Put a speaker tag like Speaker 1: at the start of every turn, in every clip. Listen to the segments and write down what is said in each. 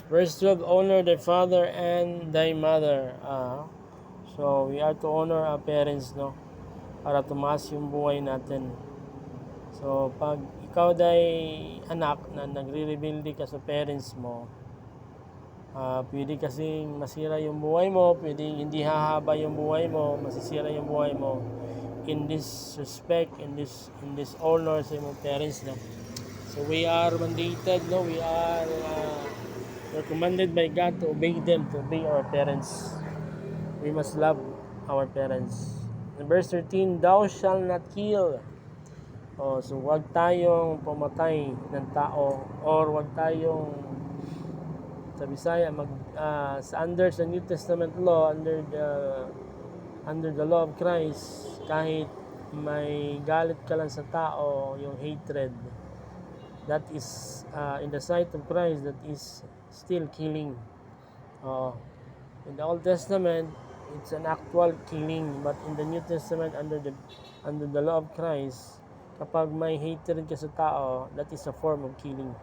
Speaker 1: Verse 12, honor thy father and thy mother. So, we are to honor our parents, no? Para tumaas yung buhay natin. So, pag ikaw day anak na nagre-rebelde ka sa parents mo, pwede kasing masira yung buhay mo, pwede hindi hahaba yung buhay mo, masisira yung buhay mo in this respect, in this honor sa imong parents, no? So, we are mandated, no? We're commanded by God to obey them, to obey our parents. We must love our parents. In verse 13, thou shalt not kill. So wag tayong pumatay ng tao, or wag tayong sa Bisaya under sa New Testament law, under the law of Christ, kahit may galit ka lang sa tao, yung hatred, that is in the sight of Christ, that is still killing. In the Old Testament, it's an actual killing, but in the New Testament, under the law of Christ, kapag may hatred ka sa tao, that is a form of killing.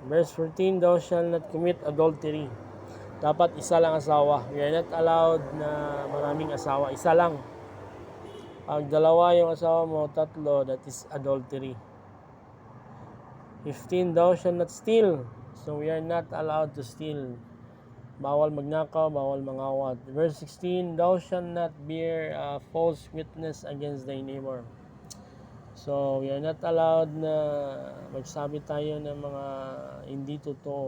Speaker 1: Verse 14, thou shalt not commit adultery. Dapat isa lang asawa. We are not allowed na maraming asawa. Isa lang. Pag dalawa yung asawa mo, tatlo, that is adultery. 15, thou shalt not steal. So we are not allowed to steal. Bawal magnakaw, bawal mangawat. Verse 16, thou shalt not bear false witness against thy neighbor. So, we are not allowed na magsabi tayo ng mga hindi totoo